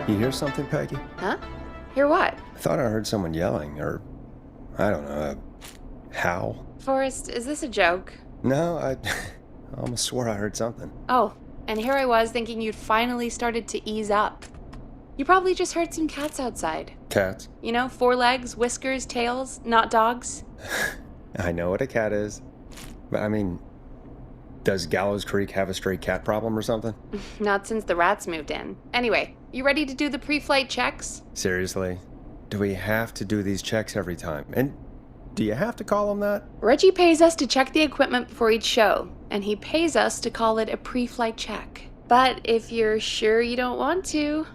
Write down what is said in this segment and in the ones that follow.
You hear something, Peggy? Huh? Hear what? I thought I heard someone yelling, or, I don't know, a howl. Forrest, is this a joke? No, I almost swore I heard something. Oh, and here I was thinking you'd finally started to ease up. You probably just heard some cats outside. Cats? You know, 4 legs, whiskers, tails, not dogs. I know what a cat is. But I mean, does Gallows Creek have a stray cat problem or something? Not since the rats moved in. Anyway, you ready to do the pre-flight checks? Seriously? Do we have to do these checks every time? And do you have to call them that? Reggie pays us to check the equipment before each show, and he pays us to call it a pre-flight check. But if you're sure you don't want to...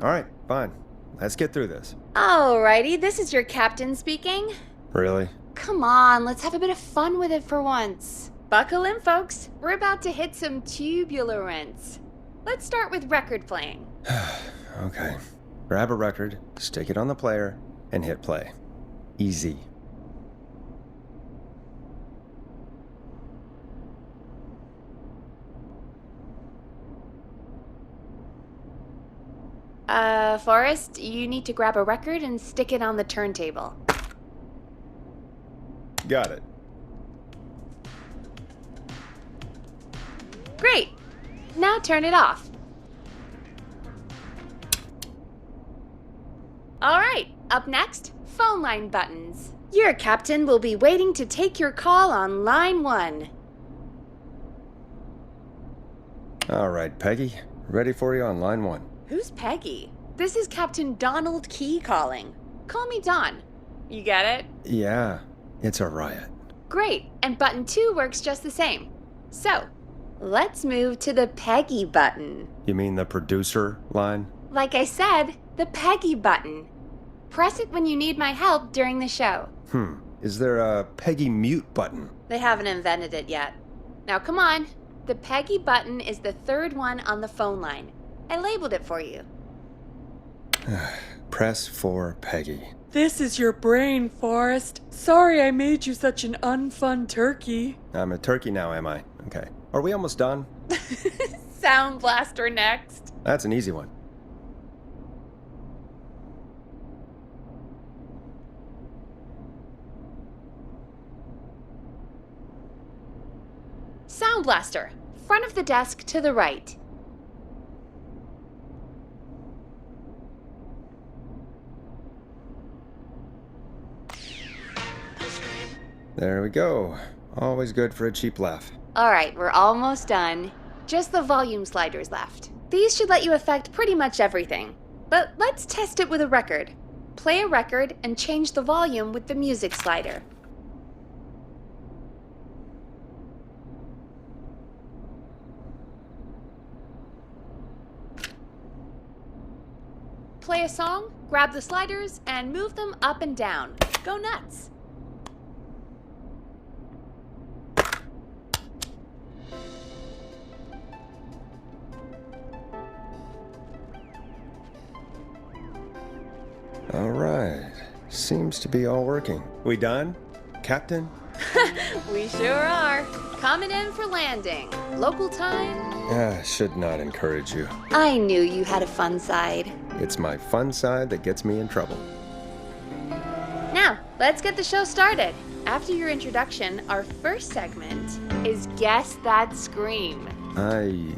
All right, fine. Let's get through this. Alrighty, this is your captain speaking. Really? Come on, let's have a bit of fun with it for once. Buckle in, folks. We're about to hit some tubular rents. Let's start with record playing. Okay. Grab a record, stick it on the player, and hit play. Easy. Forrest, you need to grab a record and stick it on the turntable. Got it. Great! Now turn it off. Alright, up next, phone line buttons. Your captain will be waiting to take your call on line 1. All right, Peggy. Ready for you on line 1. Who's Peggy? This is Captain Donald Key calling. Call me Don. You get it? Yeah, it's a riot. Great, and button 2 works just the same. So, let's move to the Peggy button. You mean the producer line? Like I said, the Peggy button. Press it when you need my help during the show. Is there a Peggy mute button? They haven't invented it yet. Now come on. The Peggy button is the 3rd one on the phone line. I labeled it for you. Press for Peggy. This is your brain, Forrest. Sorry I made you such an unfun turkey. I'm a turkey now, am I? Okay. Are we almost done? Sound Blaster next. That's an easy one. Sound Blaster. Front of the desk to the right. There we go. Always good for a cheap laugh. Alright, we're almost done. Just the volume sliders left. These should let you affect pretty much everything. But let's test it with a record. Play a record and change the volume with the music slider. Play a song, grab the sliders, and move them up and down. Go nuts! All right. Seems to be all working. We done, Captain? We sure are. Coming in for landing. Local time? Should not encourage you. I knew you had a fun side. It's my fun side that gets me in trouble. Now, let's get the show started. After your introduction, our first segment is Guess That Scream. I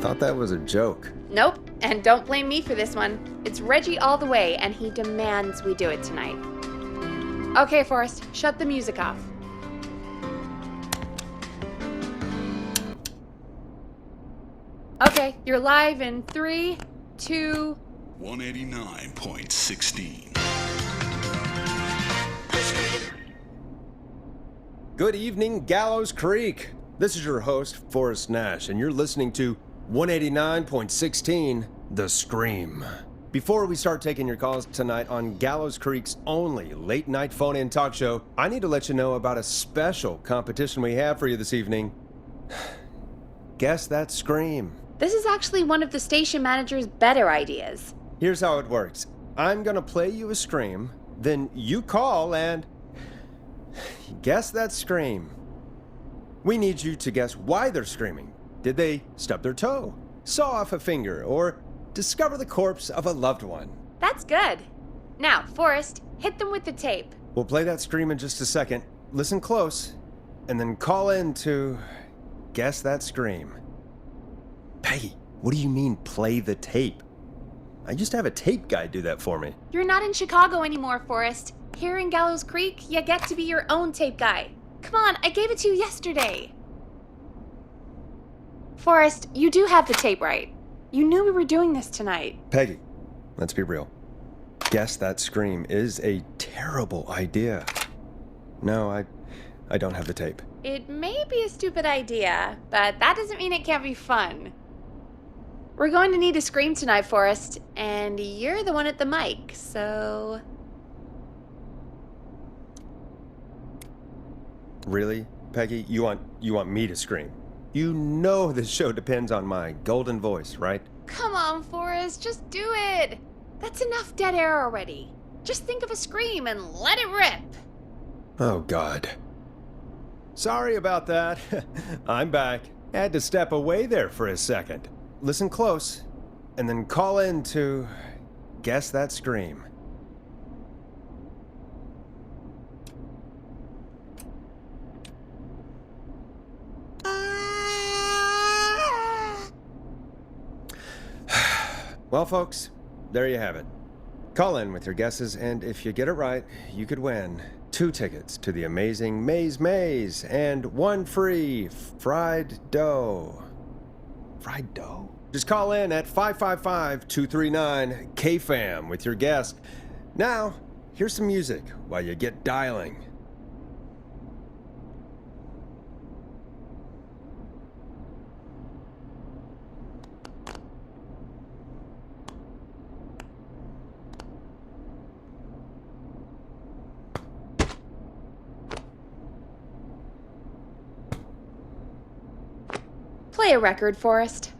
thought that was a joke. Nope, and don't blame me for this one. It's Reggie all the way, and he demands we do it tonight. Okay, Forrest, shut the music off. Okay, you're live in 3, 2... 189.16. Good evening, Gallows Creek. This is your host, Forrest Nash, and you're listening to 189.16, The Scream. Before we start taking your calls tonight on Gallows Creek's only late-night phone-in talk show, I need to let you know about a special competition we have for you this evening. Guess That Scream. This is actually one of the station manager's better ideas. Here's how it works. I'm gonna play you a scream, then you call and guess that scream. We need you to guess why they're screaming. Did they stub their toe? saw off a finger, or discover the corpse of a loved one. That's good. Now, Forrest, hit them with the tape. We'll play that scream in just a second. Listen close, and then call in to guess that scream. Peggy, what do you mean, play the tape? I used to have a tape guy do that for me. You're not in Chicago anymore, Forrest. Here in Gallows Creek, you get to be your own tape guy. Come on, I gave it to you yesterday. Forrest, you do have the tape right. You knew we were doing this tonight. Peggy, let's be real. Guess that scream is a terrible idea. No, I don't have the tape. It may be a stupid idea, but that doesn't mean it can't be fun. We're going to need a scream tonight, Forrest, and you're the one at the mic, so... Really, Peggy? You want me to scream? You know this show depends on my golden voice, right? Come on, Forrest, just do it. That's enough dead air already. Just think of a scream and let it rip. Oh, God. Sorry about that. I'm back. Had to step away there for a second. Listen close, and then call in to guess that scream. Well, folks, there you have it. Call in with your guesses, and if you get it right, you could win 2 tickets to the amazing Maze Maze and 1 free fried dough. Fried dough? Just call in at 555-239-KFAM with your guess. Now, here's some music while you get dialing. Play a record, Forrest.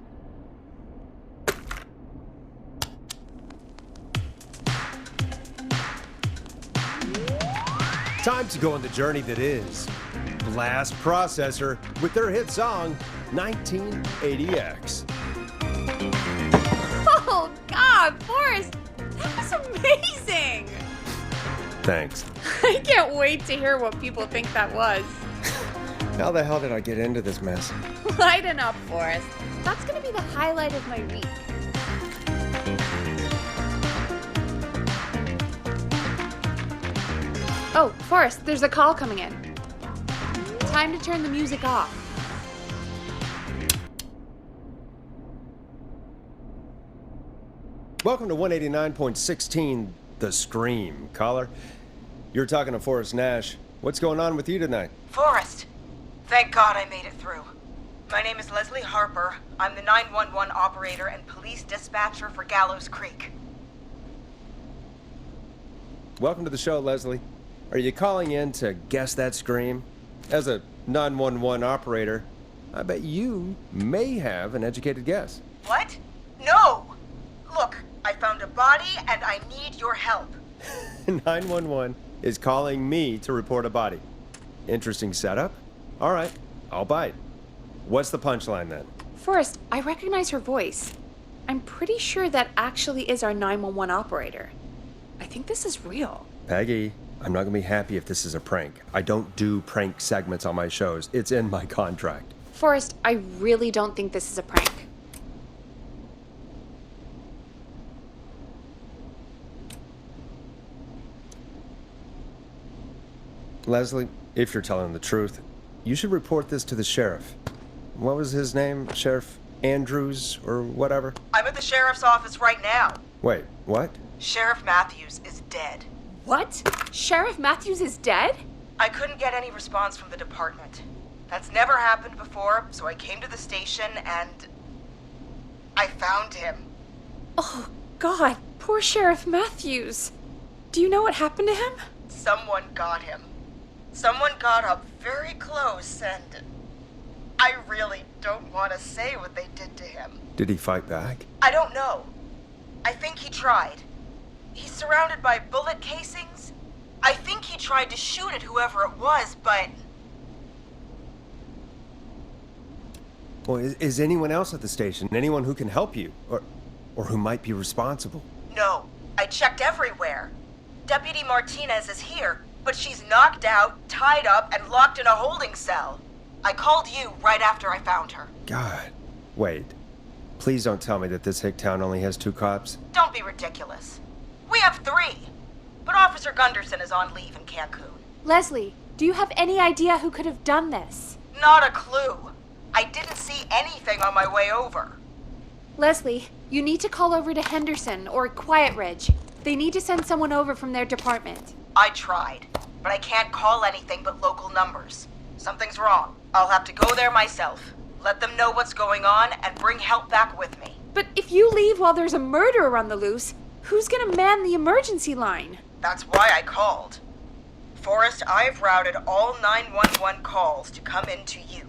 Time to go on the journey that is Blast Processor with their hit song, 1980X. Oh, God, Forrest, that was amazing! Thanks. I can't wait to hear what people think that was. How the hell did I get into this mess? Lighten up, Forrest. That's gonna be the highlight of my week. Oh, Forrest, there's a call coming in. Time to turn the music off. Welcome to 189.16, The Scream. Caller, you're talking to Forrest Nash. What's going on with you tonight? Forrest! Thank God I made it through. My name is Leslie Harper. I'm the 911 operator and police dispatcher for Gallows Creek. Welcome to the show, Leslie. Are you calling in to guess that scream? As a 911 operator, I bet you may have an educated guess. What? No! Look, I found a body and I need your help. 911 is calling me to report a body. Interesting setup. All right, I'll bite. What's the punchline then? Forrest, I recognize her voice. I'm pretty sure that actually is our 911 operator. I think this is real. Peggy, I'm not gonna be happy if this is a prank. I don't do prank segments on my shows. It's in my contract. Forrest, I really don't think this is a prank. Leslie, if you're telling the truth, you should report this to the sheriff. What was his name? Sheriff Andrews or whatever? I'm at the sheriff's office right now. Wait, what? Sheriff Matthews is dead. What? Sheriff Matthews is dead? I couldn't get any response from the department. That's never happened before, so I came to the station and I found him. Oh, God, poor Sheriff Matthews. Do you know what happened to him? Someone got him. Someone got up very close and I really don't want to say what they did to him. Did he fight back? I don't know. I think he tried. He's surrounded by bullet casings. I think he tried to shoot at whoever it was, but... Well, is anyone else at the station? Anyone who can help you? Or who might be responsible? No, I checked everywhere. Deputy Martinez is here, but she's knocked out, tied up, and locked in a holding cell. I called you right after I found her. God. Wait. Please don't tell me that this hick town only has 2 cops. Don't be ridiculous. We have 3, but Officer Gunderson is on leave in Cancun. Leslie, do you have any idea who could have done this? Not a clue. I didn't see anything on my way over. Leslie, you need to call over to Henderson or Quiet Ridge. They need to send someone over from their department. I tried, but I can't call anything but local numbers. Something's wrong. I'll have to go there myself. Let them know what's going on and bring help back with me. But if you leave while there's a murderer on the loose, who's gonna man the emergency line? That's why I called. Forrest, I've routed all 911 calls to come in to you.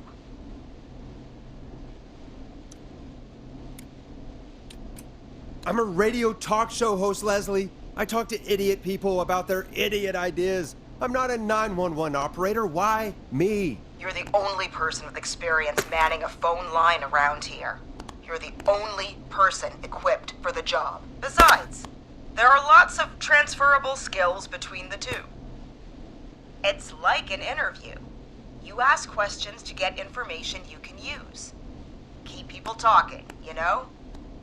I'm a radio talk show host, Leslie. I talk to idiot people about their idiot ideas. I'm not a 911 operator. Why me? You're the only person with experience manning a phone line around here. You're the only person equipped for the job. Besides, there are lots of transferable skills between the two. It's like an interview. You ask questions to get information you can use. Keep people talking, you know?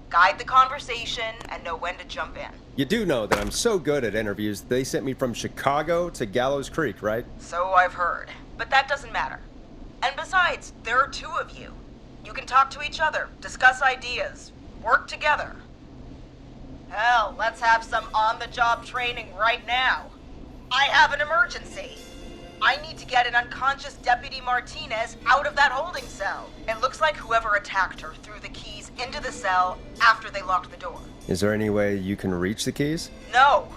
Guide the conversation and know when to jump in. You do know that I'm so good at interviews, they sent me from Chicago to Gallows Creek, right? So I've heard. But that doesn't matter. And besides, there are 2 of you. You can talk to each other, discuss ideas, work together. Hell, let's have some on-the-job training right now. I have an emergency. I need to get an unconscious Deputy Martinez out of that holding cell. It looks like whoever attacked her threw the keys into the cell after they locked the door. Is there any way you can reach the keys? No.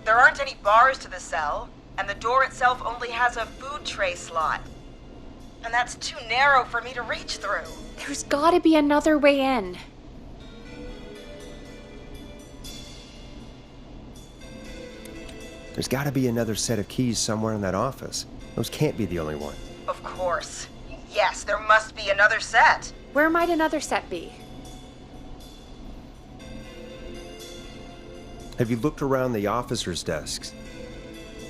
There aren't any bars to the cell, and the door itself only has a food tray slot. And that's too narrow for me to reach through. There's gotta be another way in. There's gotta be another set of keys somewhere in that office. Those can't be the only one. Of course. Yes, there must be another set. Where might another set be? Have you looked around the officers' desks?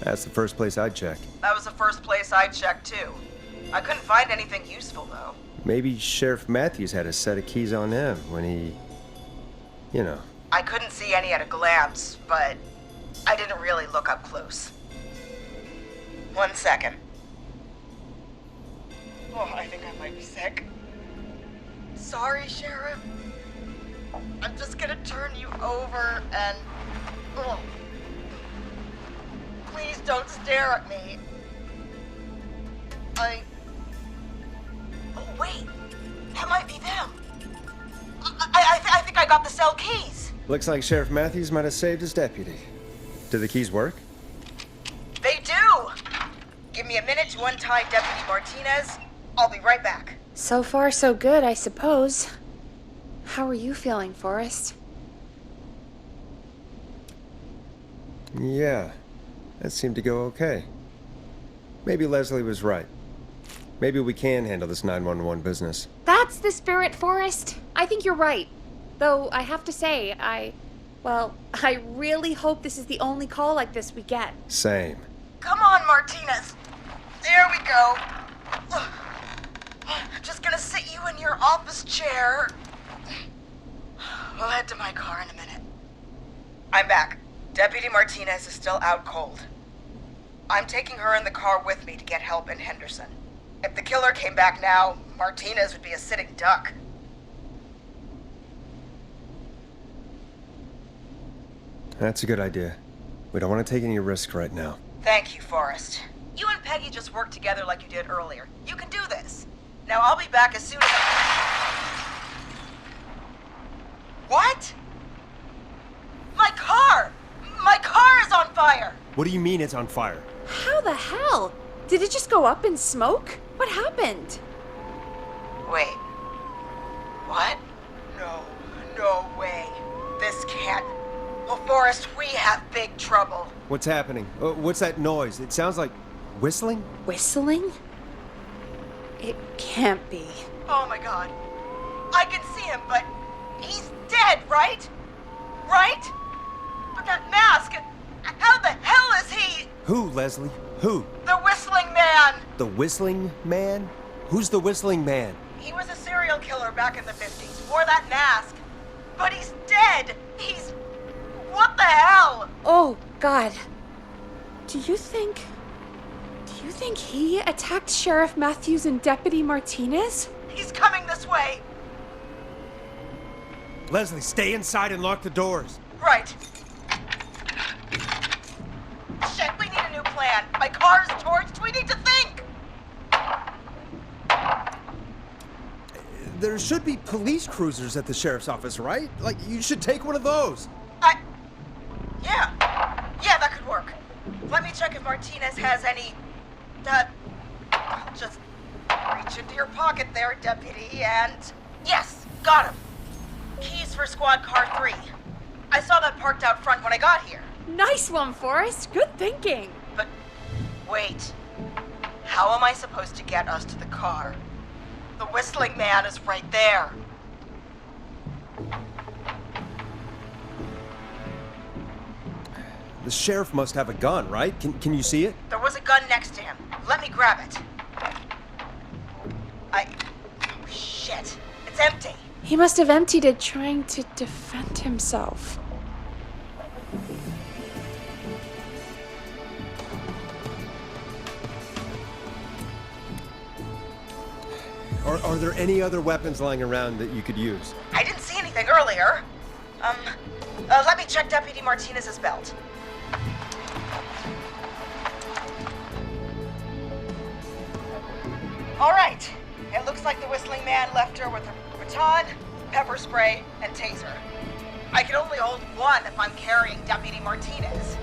That's the first place I'd check. That was the first place I checked, too. I couldn't find anything useful, though. Maybe Sheriff Matthews had a set of keys on him when he... you know. I couldn't see any at a glance, but I didn't really look up close. 1 second. Oh, I think I might be sick. Sorry, Sheriff. I'm just gonna turn you over and... Oh. Please don't stare at me. Oh, wait. That might be them. I think I got the cell keys. Looks like Sheriff Matthews might have saved his deputy. Do the keys work? They do! Give me a minute to untie Deputy Martinez. I'll be right back. So far, so good, I suppose. How are you feeling, Forrest? Yeah, that seemed to go okay. Maybe Leslie was right. Maybe we can handle this 911 business. That's the spirit, Forrest. I think you're right. Though, I have to say, I really hope this is the only call like this we get. Same. Come on, Martinez. There we go. Just gonna sit you in your office chair. We'll head to my car in a minute. I'm back. Deputy Martinez is still out cold. I'm taking her in the car with me to get help in Henderson. If the killer came back now, Martinez would be a sitting duck. That's a good idea. We don't want to take any risk right now. Thank you, Forrest. You and Peggy just worked together like you did earlier. You can do this. Now I'll be back as soon as What? My car! My car is on fire! What do you mean it's on fire? How the hell? Did it just go up in smoke? What happened? Wait. What? No way. This can't... Well, Forrest, we have big trouble. What's happening? What's that noise? It sounds like whistling? Whistling? It can't be. Oh my god. I can see him, but he's dead, right? Right? But that mask, how the hell is he? Who, Leslie? Who? The Whistling Man! The Whistling Man? Who's the Whistling Man? He was a serial killer back in the 50s, wore that mask. But he's dead! He's... What the hell? Oh, God. Do you think he attacked Sheriff Matthews and Deputy Martinez? He's coming this way! Leslie, stay inside and lock the doors. Right. Shit, we need a new plan. My car's torched, we need to think! There should be police cruisers at the sheriff's office, right? Like, you should take one of those. Yeah, that could work. Let me check if Martinez has any... just reach into your pocket there, Deputy, and... Yes, got him. Keys for squad car 3. I saw that parked out front when I got here. Nice one, Forrest. Good thinking. But, wait. How am I supposed to get us to the car? The Whistling Man is right there. The sheriff must have a gun, right? Can you see it? There was a gun next to him. Let me grab it. Oh, shit. It's empty. He must have emptied it trying to defend himself. Are there any other weapons lying around that you could use? I didn't see anything earlier. Let me check Deputy Martinez's belt. All right. It looks like the Whistling Man left her with a baton, pepper spray, and taser. I can only hold one if I'm carrying Deputy Martinez.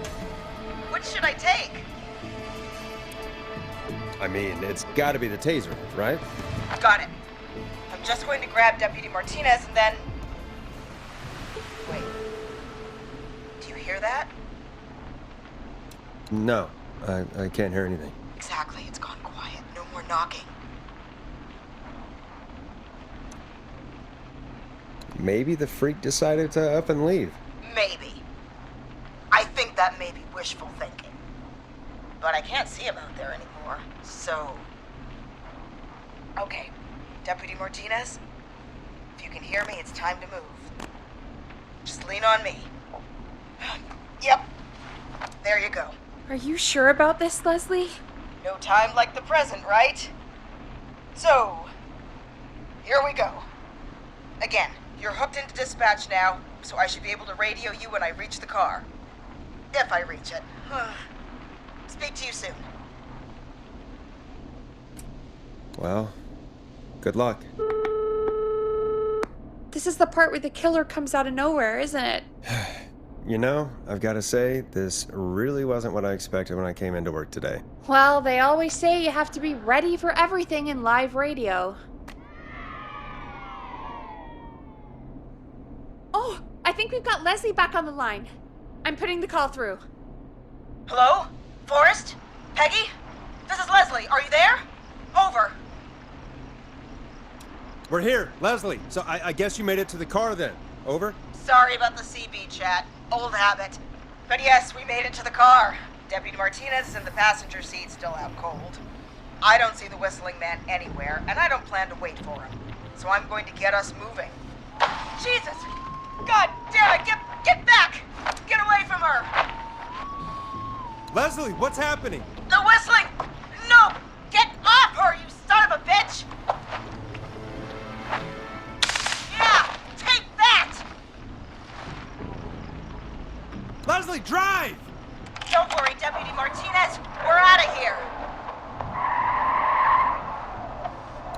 Which should I take? I mean, it's gotta be the taser, right? Got it. I'm just going to grab Deputy Martinez and then... Wait. Do you hear that? No, I can't hear anything. Exactly. It's gone quiet. No more knocking. Maybe the freak decided to up and leave. Maybe. I think that may be wishful thinking. But I can't see him out there anymore, so... Okay, Deputy Martinez, if you can hear me, it's time to move. Just lean on me. Yep, there you go. Are you sure about this, Leslie? No time like the present, right? So, here we go. Again, you're hooked into dispatch now, so I should be able to radio you when I reach the car. If I reach it. Speak to you soon. Well, good luck. This is the part where the killer comes out of nowhere, isn't it? You know, I've got to say, this really wasn't what I expected when I came into work today. Well, they always say you have to be ready for everything in live radio. Oh, I think we've got Leslie back on the line. I'm putting the call through. Hello? Forrest? Peggy? This is Leslie. Are you there? Over. We're here, Leslie. So I guess you made it to the car then. Over? Sorry about the CB chat. Old habit. But yes, we made it to the car. Deputy Martinez is in the passenger seat, still out cold. I don't see the Whistling Man anywhere, and I don't plan to wait for him. So I'm going to get us moving. Jesus! God damn it! Get back! Get away from her! Leslie, what's happening? The Whistling! No! Get off her, you son of a bitch! Yeah! Take that! Leslie, drive! Don't worry, Deputy Martinez. We're out of here.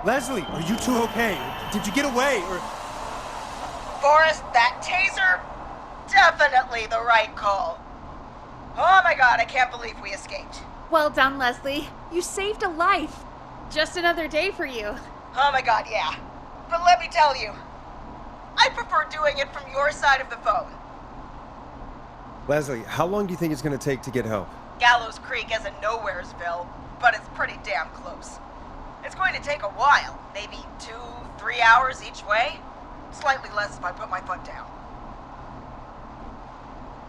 Leslie, are you two okay? Did you get away, or... Forrest, that taser? Definitely the right call. Oh my god, I can't believe we escaped. Well done, Leslie. You saved a life. Just another day for you. Oh my god, yeah. But let me tell you, I prefer doing it from your side of the phone. Leslie, how long do you think it's going to take to get help? Gallows Creek isn't Nowheresville, but it's pretty damn close. It's going to take a while, maybe 2-3 hours each way. Slightly less if I put my foot down.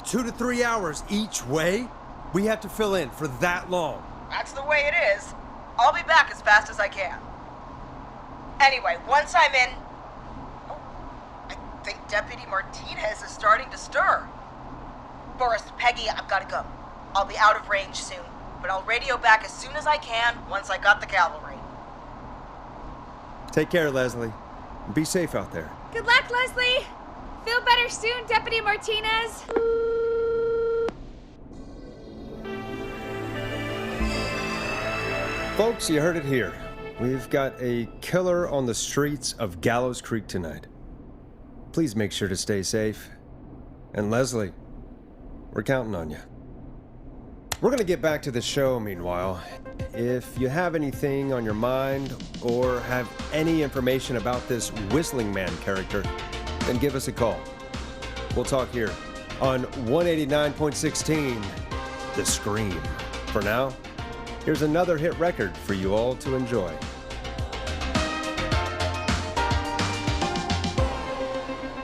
2 to 3 hours each way? We have to fill in for that long. That's the way it is. I'll be back as fast as I can. Anyway, once I'm in... Oh, I think Deputy Martinez is starting to stir. Forrest, Peggy, I've got to go. I'll be out of range soon, but I'll radio back as soon as I can once I got the cavalry. Take care, Leslie. Be safe out there. Good luck, Leslie! Feel better soon, Deputy Martinez! Folks, you heard it here. We've got a killer on the streets of Gallows Creek tonight. Please make sure to stay safe. And Leslie, we're counting on you. We're gonna get back to the show meanwhile. If you have anything on your mind or have any information about this Whistling Man character, then give us a call. We'll talk here on 189.16, The Scream. For now, here's another hit record for you all to enjoy.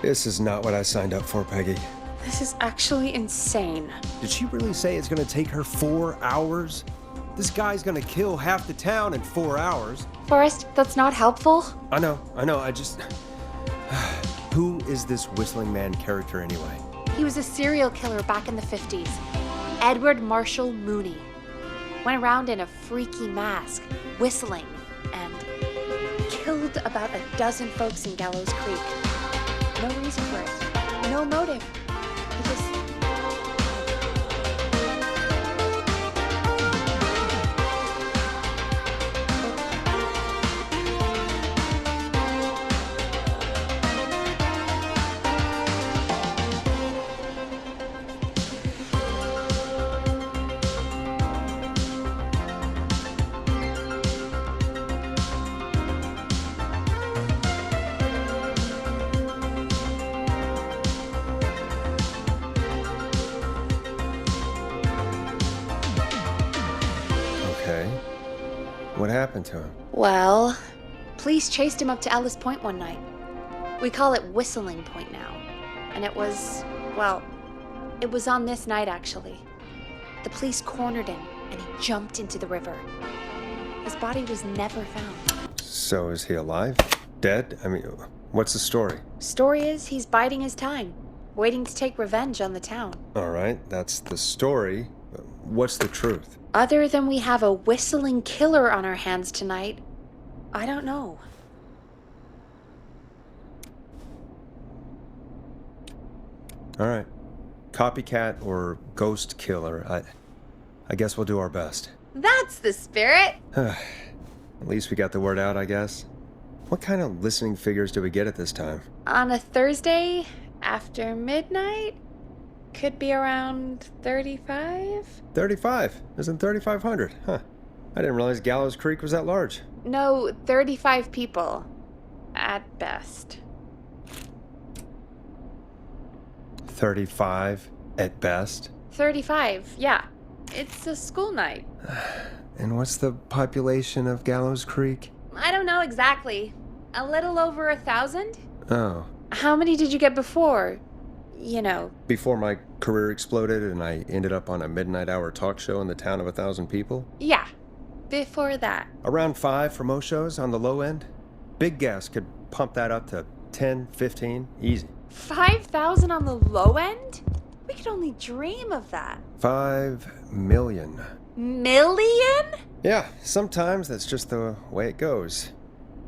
This is not what I signed up for, Peggy. This is actually insane. Did she really say it's gonna take her 4 hours? This guy's gonna kill half the town in 4 hours. Forrest, that's not helpful. I know, I just... Who is this Whistling Man character anyway? He was a serial killer back in the 50s. Edward Marshall Mooney. Went around in a freaky mask, whistling, and killed about a dozen folks in Gallows Creek. No reason for it. No motive. He just... Okay. What happened to him? Well, police chased him up to Ellis Point one night. We call it Whistling Point now. And it was, well, it was on this night actually. The police cornered him and he jumped into the river. His body was never found. So is he alive? Dead? I mean, what's the story? Story is he's biding his time, waiting to take revenge on the town. All right, that's the story. What's the truth? Other than we have a whistling killer on our hands tonight, I don't know. All right. Copycat or ghost killer. I guess we'll do our best. That's the spirit! At least we got the word out, I guess. What kind of listening figures do we get at this time? On a Thursday after midnight? Could be around 35? 35. Isn't 3,500? Huh. I didn't realize Gallows Creek was that large. No, 35 people. At best. 35 at best? 35, yeah. It's a school night. And what's the population of Gallows Creek? I don't know exactly. A little over 1,000? Oh. How many did you get before? You know. Before my career exploded and I ended up on a midnight hour talk show in the town of 1,000 people? Yeah. Before that. Around 5 for most shows on the low end. Big gas could pump that up to 10, 15, easy. 5,000 on the low end? We could only dream of that. 5 million. Million? Yeah, sometimes that's just the way it goes.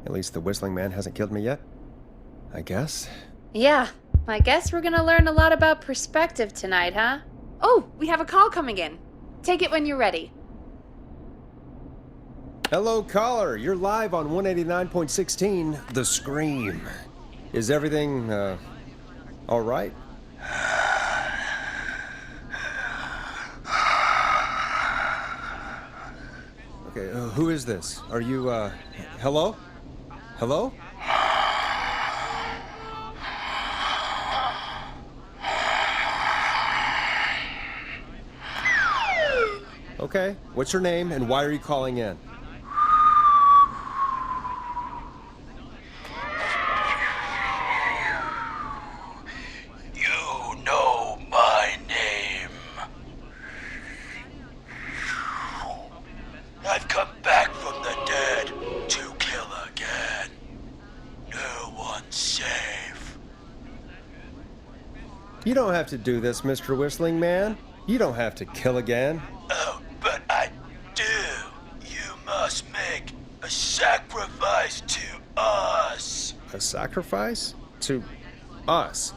At least the Whistling Man hasn't killed me yet. I guess. Yeah, I guess we're gonna learn a lot about perspective tonight, huh? Oh, we have a call coming in. Take it when you're ready. Hello, caller. You're live on 189.16, The Scream. Is everything, all right? Okay, who is this? Are you, hello? Hello? Okay, what's your name and why are you calling in? safe. You don't have to do this, Mr. Whistling Man. You don't have to kill again. Oh, but I do. You must make a sacrifice to us. A sacrifice? To us?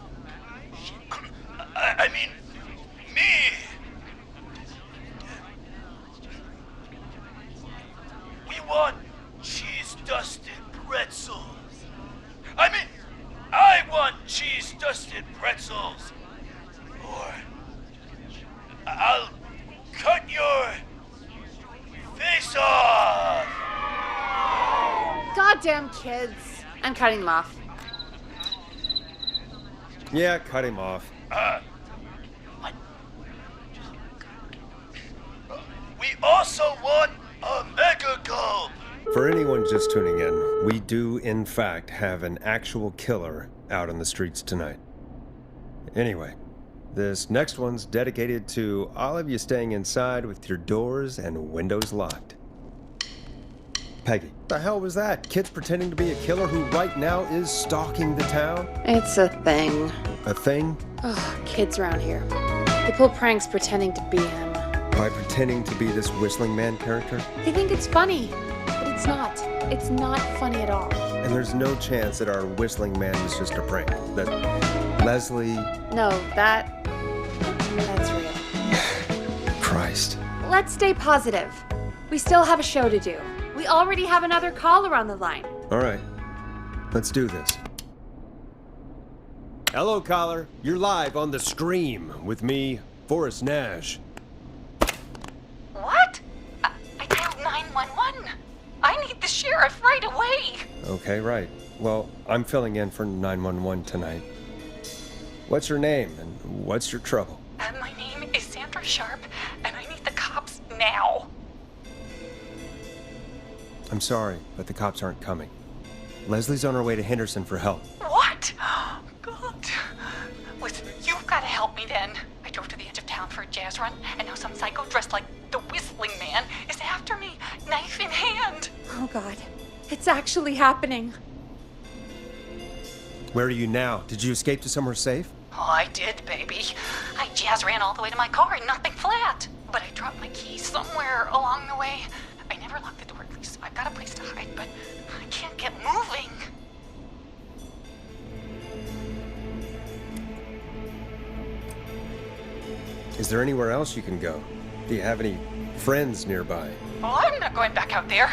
I mean, me. We want cheese-dusted pretzels. I want cheese-dusted pretzels. Or I'll cut your face off. Goddamn kids. I'm cutting them off. Yeah, cut him off. What? We also want a mega gulp. For anyone just tuning in, we do, in fact, have an actual killer out on the streets tonight. Anyway, this next one's dedicated to all of you staying inside with your doors and windows locked. Peggy, the hell was that? Kids pretending to be a killer who right now is stalking the town? It's a thing. A thing? Ugh, kids around here. They pull pranks pretending to be him. By pretending to be this Whistling Man character? They think it's funny, but it's not. It's not funny at all. And there's no chance that our Whistling Man is just a prank. That Leslie... No, that's real. Christ. Let's stay positive. We still have a show to do. We already have another caller on the line. All right, let's do this. Hello, caller. You're live on The Scream with me, Forrest Nash. What? I dialed 911. I need the sheriff right away. Okay, right. Well, I'm filling in for 911 tonight. What's your name and what's your trouble? My name is Sandra Sharp, and I need the cops now. I'm sorry, but the cops aren't coming. Leslie's on her way to Henderson for help. What? God. Listen, you've got to help me then. I drove to the edge of town for a jazz run, and now some psycho dressed like the Whistling Man is after me, knife in hand. Oh, God. It's actually happening. Where are you now? Did you escape to somewhere safe? Oh, I did, baby. I jazz ran all the way to my car and nothing flat. But I dropped my keys somewhere along the way. I never locked the door, at least I've got a place to hide, but I can't get moving. Is there anywhere else you can go? Do you have any friends nearby? Well, I'm not going back out there.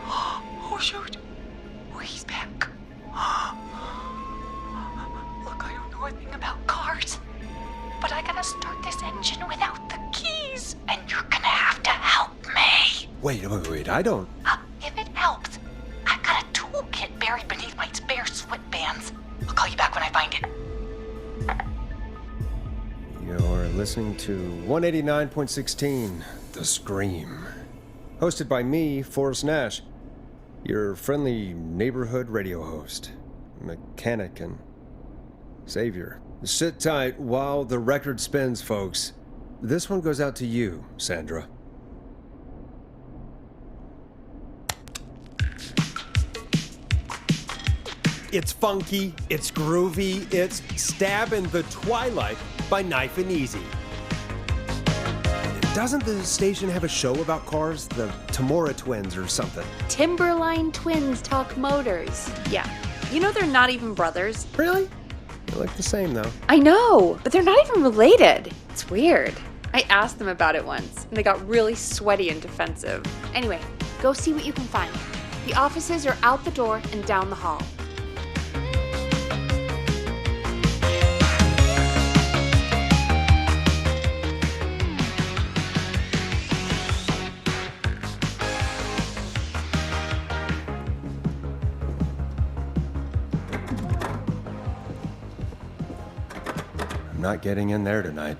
Oh, shoot. Oh, he's back. Look, I don't know a thing about cars, but I gotta start this engine without the keys, and you're gonna have to help me. Wait, I don't... If it helps, I've got a toolkit buried beneath my spare sweatbands. I'll call you back when I find it. You're listening to 189.16, The Scream. Hosted by me, Forrest Nash, your friendly neighborhood radio host, mechanic and savior. Sit tight while the record spins, folks. This one goes out to you, Sandra. It's funky, it's groovy, it's Stab in the Twilight by Knife and Easy. Doesn't the station have a show about cars? The Tamora twins or something? Timberline twins talk motors. Yeah. You know they're not even brothers. Really? They look the same, though. I know, but they're not even related. It's weird. I asked them about it once, and they got really sweaty and defensive. Anyway, go see what you can find. The offices are out the door and down the hall. I'm not getting in there tonight.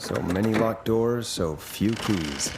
So many locked doors, so few keys.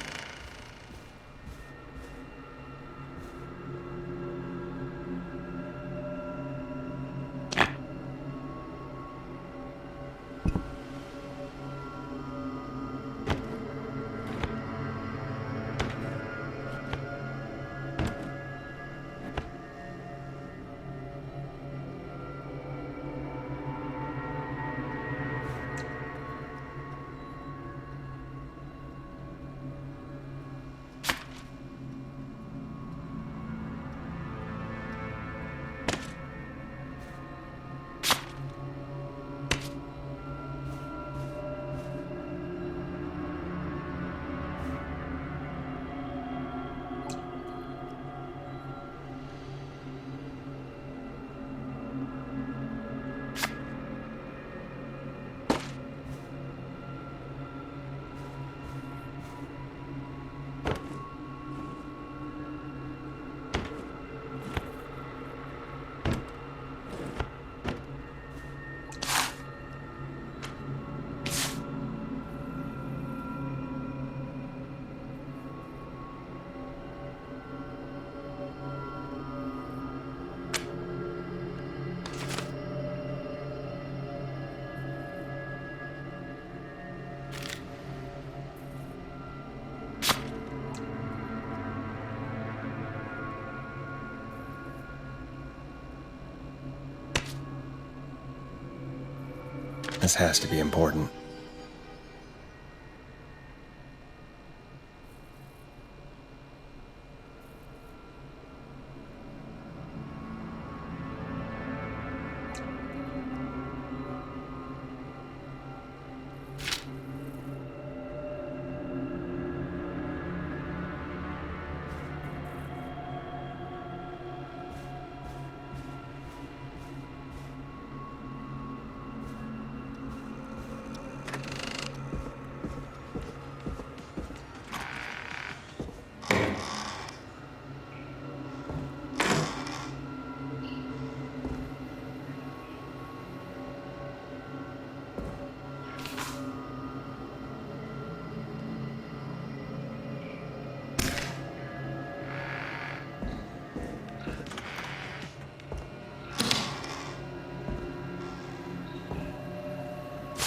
This has to be important.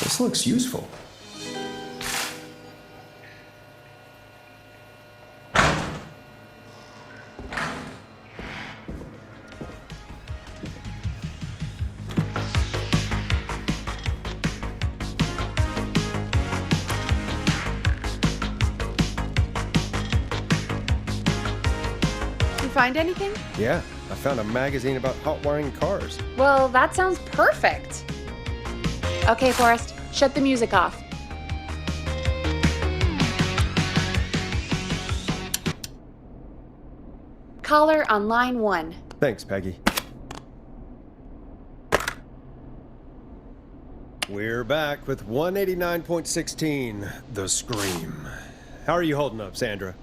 This looks useful. You find anything? Yeah, I found a magazine about hot wiring cars. Well, that sounds perfect. Okay, Forrest, shut the music off. Caller on line 1. Thanks, Peggy. We're back with 189.16, The Scream. How are you holding up, Sandra?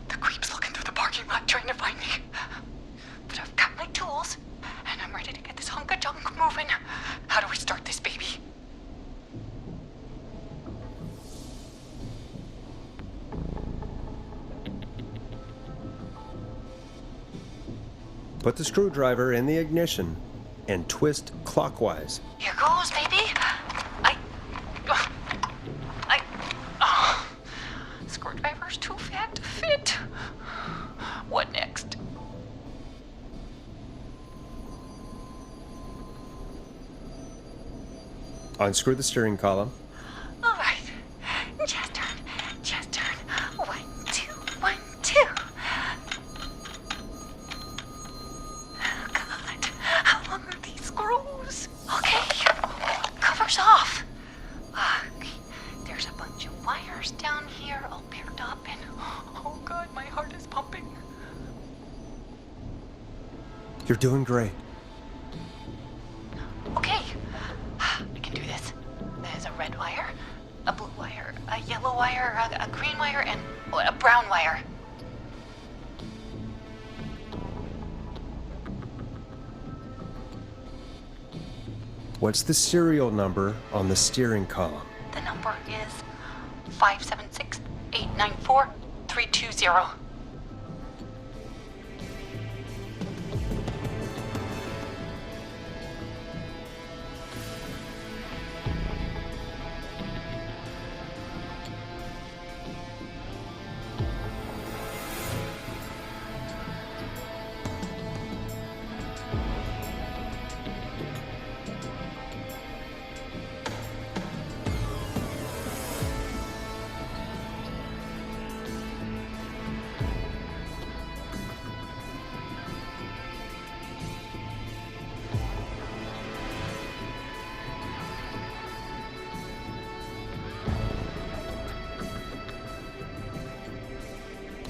The creep's looking through the parking lot trying to find me. But I've got my tools, and I'm ready to get this hunk of junk moving. How do we start this baby? Put the screwdriver in the ignition and twist clockwise. Here goes, baby. Screwdriver's too fat to fit. What next? Unscrew the steering column. All right. Just turn. Just turn. 1, 2, 1, 2. Oh, God. How long are these screws? Okay. Cover's off. Okay. There's a bunch of wires down here all paired up, and oh, God, my heart is pumping. You're doing great. Okay, I can do this. There's a red wire, a blue wire, a yellow wire, a green wire, and a brown wire. What's the serial number on the steering column? The number is 576-894-320.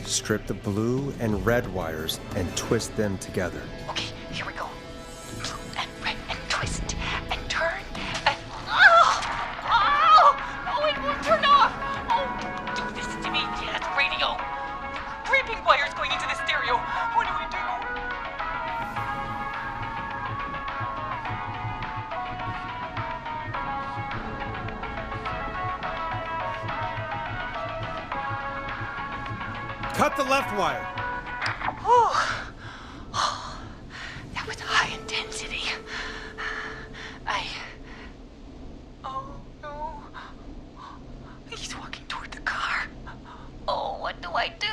Strip the blue and red wires and twist them together. Okay, here we go. Blue and red and twist and turn and oh, it won't turn off. Oh, do this to me, Dad. Radio. Creeping wires going into the stereo. What do we do? Cut the left wire. Oh, that was high intensity. Oh no. He's walking toward the car. Oh, what do I do?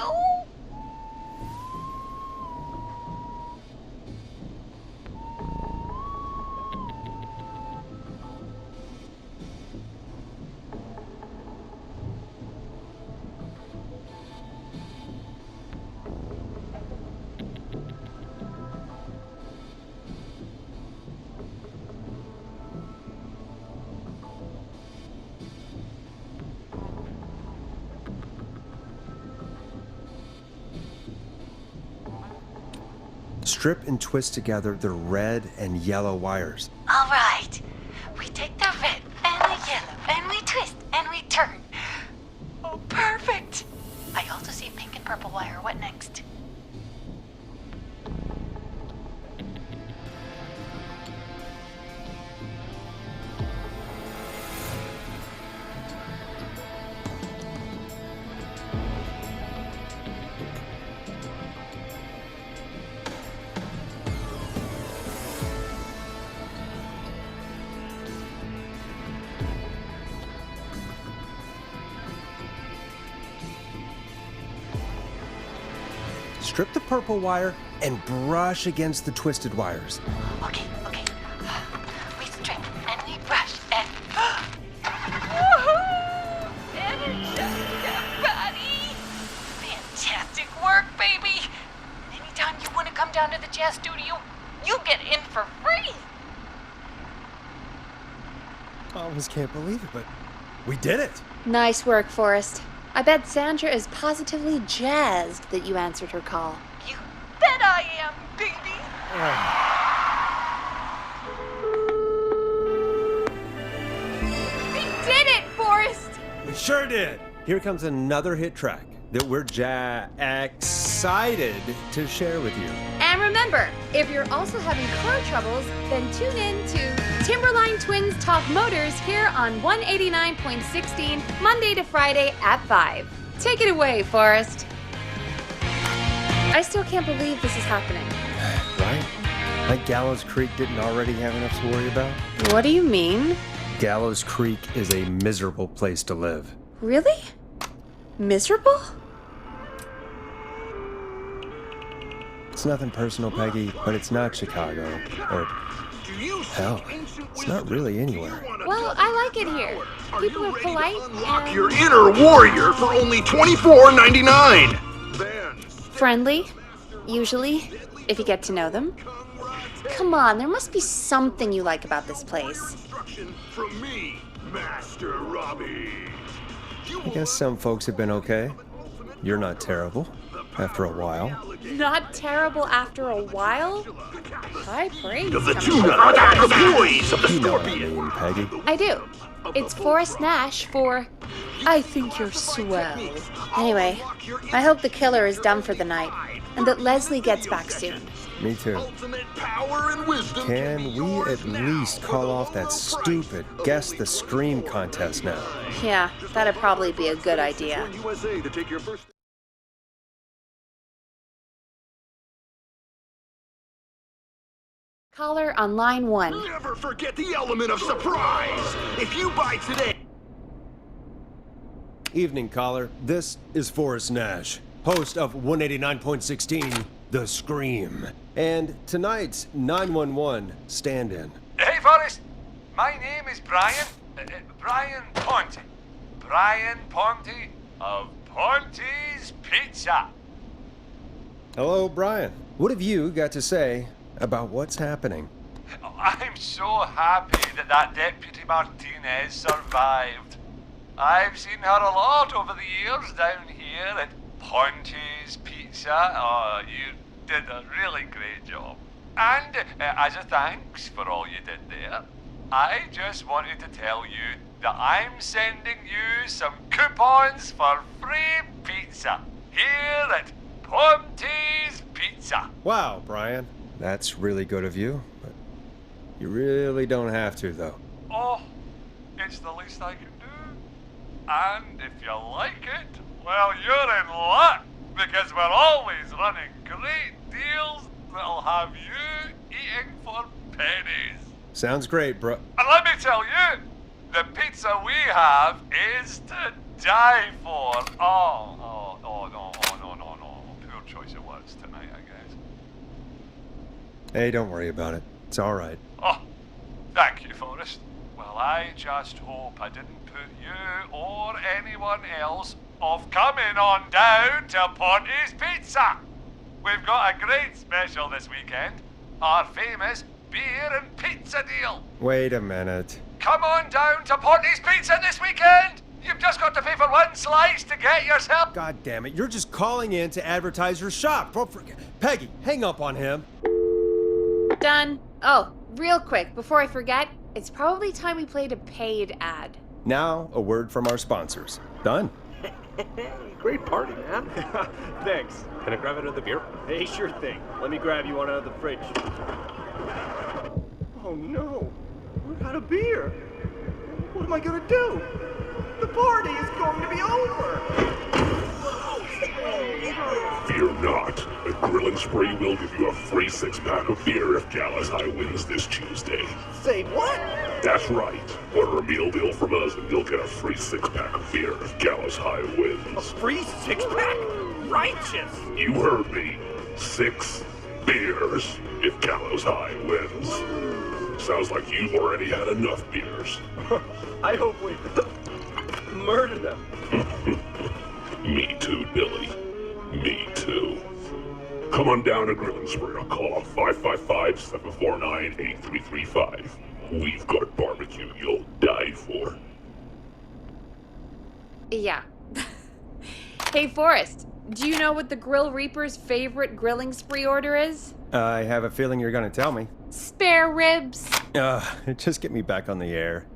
Strip and twist together the red and yellow wires. All right. We take the red and the yellow and we twist and we turn. Oh, perfect. I also see pink and purple wire. What next? Strip the purple wire and brush against the twisted wires. Okay. We strip and we brush and energetic body. Fantastic work, baby. Anytime you want to come down to the jazz studio, you get in for free. I almost can't believe it, but we did it. Nice work, Forrest. I bet Sandra is positively jazzed that you answered her call. You bet I am, baby. We did it, Forrest! We sure did. Here comes another hit track that we're excited to share with you. And remember, if you're also having car troubles, then tune in to Timberline Twins Talk Motors here on 189.16, Monday to Friday at 5. Take it away, Forrest. I still can't believe this is happening. Right? Like Gallows Creek didn't already have enough to worry about? What do you mean? Gallows Creek is a miserable place to live. Really? Miserable? It's nothing personal, Peggy, but it's not Chicago. Or, hell, it's not really anywhere. Well, I like it here. People are polite Unlock and your inner warrior for only $24.99. friendly, usually, if you get to know them. Come on, there must be something you like about this place. Instruction from me, Master Robbie. I guess some folks have been okay. You're not terrible, after a while. Not terrible after a while? High praise. Of the coming two from- employees of the You know what I Scorpion. mean, Peggy. I do. It's Forrest Nash for I Think You're Swell. Anyway, I hope the killer is done for the night and that Leslie gets back soon. Me too. Ultimate power and wisdom Can be we yours at now least for call the off that low stupid price of Guess only the Scream contest now? Yeah, that'd probably be a good idea. USA to take your first. Caller on line 1. Never forget the element of surprise. If you buy today. Evening, caller. This is Forrest Nash, host of 189.16, The Scream, and tonight's 911 stand-in. Hey, Forrest. My name is Brian. Brian Ponte. Brian Ponte of Ponte's Pizza. Hello, Brian. What have you got to say about what's happening? I'm so happy that Deputy Martinez survived. I've seen her a lot over the years down here at Ponte's Pizza. Oh, you did a really great job. And as a thanks for all you did there, I just wanted to tell you that I'm sending you some coupons for free pizza here at Ponte's Pizza. Wow, Brian. That's really good of you, but you really don't have to, though. Oh, it's the least I can do. And if you like it, well, you're in luck, because we're always running great deals that'll have you eating for pennies. Sounds great, bro. And let me tell you, the pizza we have is to die for. Oh, no. Poor choice of words tonight, I guess. Hey, don't worry about it. It's all right. Oh, thank you, Forrest. Well, I just hope I didn't put you or anyone else off coming on down to Ponte's Pizza. We've got a great special this weekend. Our famous beer and pizza deal. Wait a minute. Come on down to Ponte's Pizza this weekend. You've just got to pay for one slice to get yourself. God damn it, you're just calling in to advertise your shop. Peggy, hang up on him. Done. Oh, real quick, before I forget, it's probably time we played a paid ad. Now, a word from our sponsors. Done. Great party, man. Thanks. Can I grab another beer? Hey, sure thing. Let me grab you one out of the fridge. Oh no, we're out of beer. What am I gonna do? The party is going to be over. Fear not. The Grilling Spree will give you a free 6-pack of beer if Gallus High wins this Tuesday. Say what? That's right. Order a meal deal from us and you'll get a free 6-pack of beer if Gallus High wins. Free 6-pack? Righteous! You heard me. 6 beers if Gallows High wins. Sounds like you've already had enough beers. I hope we murder them. Me too, Billy. Me too. Come on down to Grilling Spree or call 555-749-8335. We've got barbecue you'll die for. Yeah. Hey, Forrest, do you know what the Grill Reaper's favorite grilling spree order is? I have a feeling you're gonna tell me. Spare ribs. Just get me back on the air.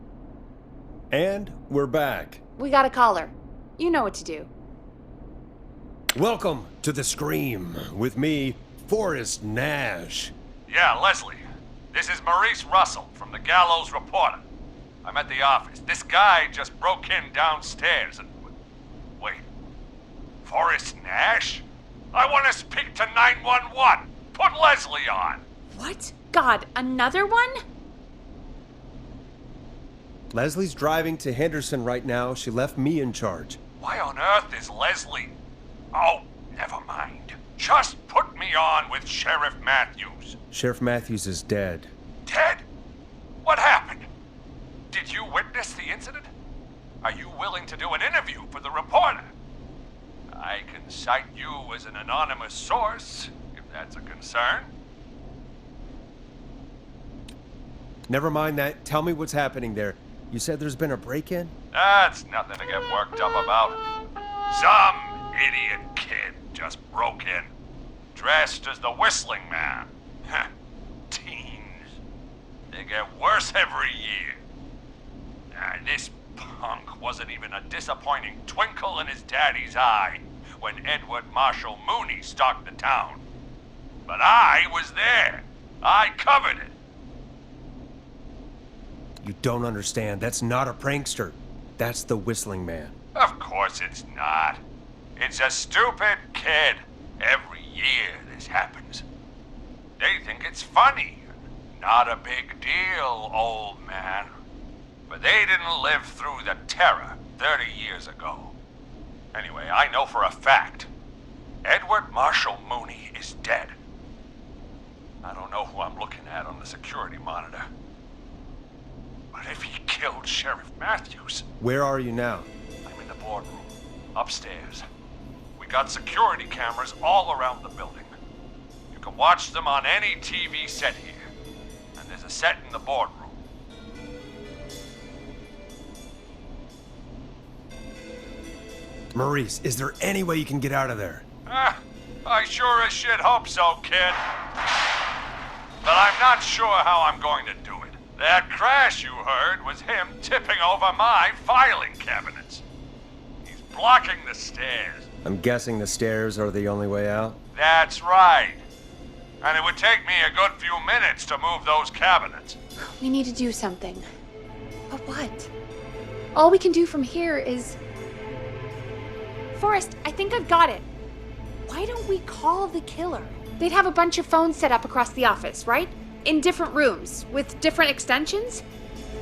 And we're back. We got a caller. You know what to do. Welcome to The Scream with me, Forrest Nash. Yeah, Leslie. This is Maurice Russell from the Gallows Reporter. I'm at the office. This guy just broke in downstairs and... Wait. Forrest Nash? I want to speak to 911. Put Leslie on. What? God, another one? Leslie's driving to Henderson right now. She left me in charge. Why on earth is Leslie... Oh, never mind. Just put me on with Sheriff Matthews. Sheriff Matthews is dead. Ted? What happened? Did you witness the incident? Are you willing to do an interview for the reporter? I can cite you as an anonymous source, if that's a concern. Never mind that. Tell me what's happening there. You said there's been a break-in? That's nothing to get worked up about. Some idiot kid just broke in, dressed as the Whistling Man. Teens. They get worse every year. This punk wasn't even a disappointing twinkle in his daddy's eye when Edward Marshall Mooney stalked the town. But I was there. I covered it. You don't understand. That's not a prankster. That's the Whistling Man. Of course it's not. It's a stupid kid. Every year this happens. They think it's funny. Not a big deal, old man. But they didn't live through the terror 30 years ago. Anyway, I know for a fact Edward Marshall Mooney is dead. I don't know who I'm looking at on the security monitor. But if he killed Sheriff Matthews... Where are you now? I'm in the boardroom, upstairs. We got security cameras all around the building. You can watch them on any TV set here. And there's a set in the boardroom. Maurice, is there any way you can get out of there? I sure as shit hope so, kid. But I'm not sure how I'm going to do it. That crash you heard was him tipping over my filing cabinets. He's blocking the stairs. I'm guessing the stairs are the only way out? That's right. And it would take me a good few minutes to move those cabinets. We need to do something. But what? All we can do from here is... Forrest, I think I've got it. Why don't we call the killer? They'd have a bunch of phones set up across the office, right? In different rooms, with different extensions?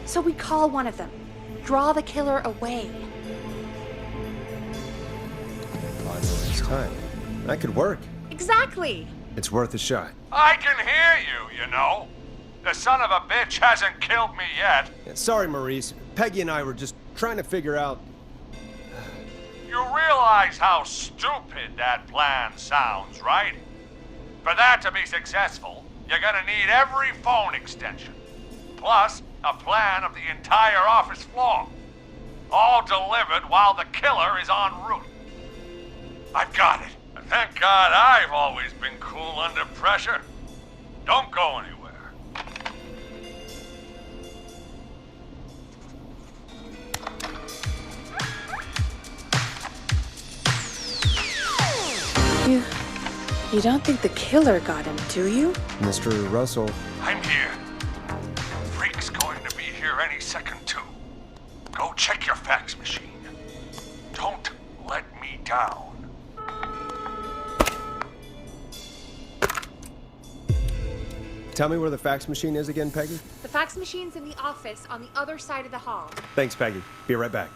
So we call one of them. Draw the killer away. 5 minutes time. That could work. Exactly! It's worth a shot. I can hear you, you know. The son of a bitch hasn't killed me yet. Sorry, Maurice. Peggy and I were just trying to figure out... You realize how stupid that plan sounds, right? For that to be successful, you're gonna need every phone extension, plus a plan of the entire office floor, all delivered while the killer is en route. I've got it. And thank God I've always been cool under pressure. Don't go anywhere. You don't think the killer got him, do you? Mr. Russell. I'm here. Freak's going to be here any second, too. Go check your fax machine. Don't let me down. Tell me where the fax machine is again, Peggy? The fax machine's in the office on the other side of the hall. Thanks, Peggy. Be right back.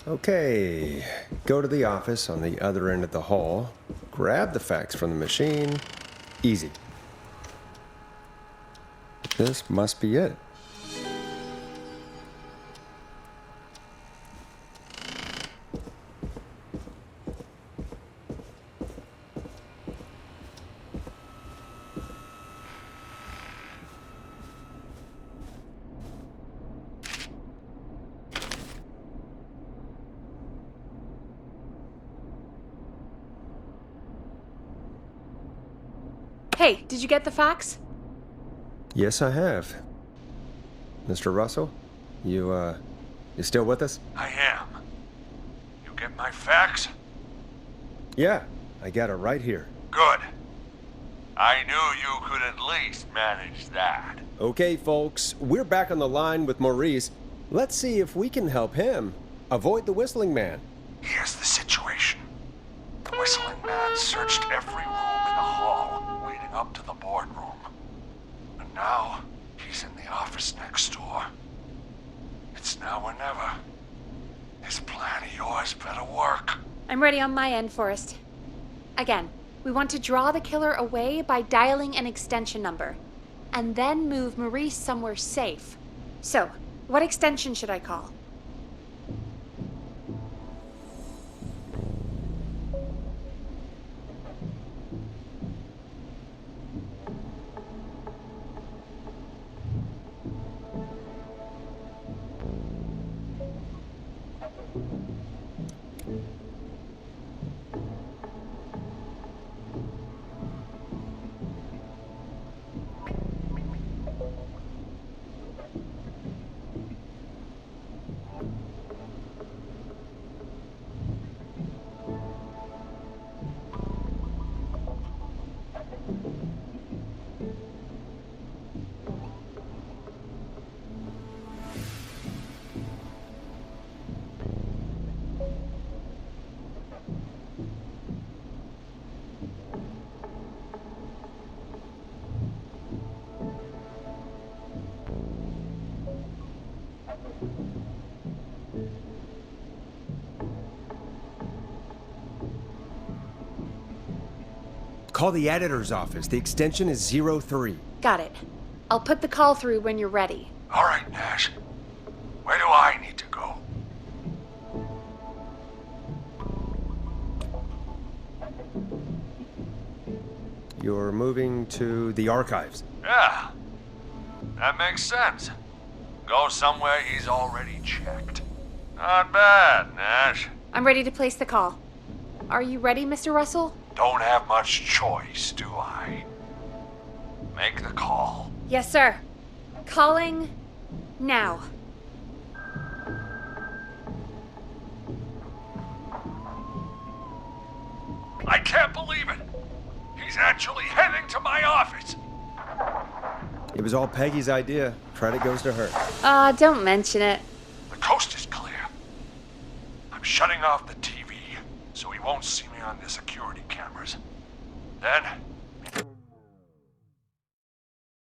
Okay, go to the office on the other end of the hall, grab the fax from the machine. Easy. This must be it. Hey, did you get the fax? Yes, I have. Mr. Russell, you still with us? I am. You get my fax? Yeah, I got it right here. Good. I knew you could at least manage that. Okay, folks, we're back on the line with Maurice. Let's see if we can help him avoid the Whistling Man. Here's the situation. The Whistling Man searched every room in the hall leading up to the boardroom. And now, he's in the office next door. It's now or never. This plan of yours better work. I'm ready on my end, Forrest. Again, we want to draw the killer away by dialing an extension number, and then move Maurice somewhere safe. So, what extension should I call? Call the editor's office. The extension is 03. Got it. I'll put the call through when you're ready. All right, Nash. Where do I need to go? You're moving to the archives. Yeah, that makes sense. Go somewhere he's already checked. Not bad, Nash. I'm ready to place the call. Are you ready, Mr. Russell? Don't have much choice, do I? Make the call. Yes, sir. Calling now. I can't believe it. He's actually heading to my office. It was all Peggy's idea. Credit goes to her. Don't mention it. The coast is clear. I'm shutting off the TV so he won't see me on the security cameras. Then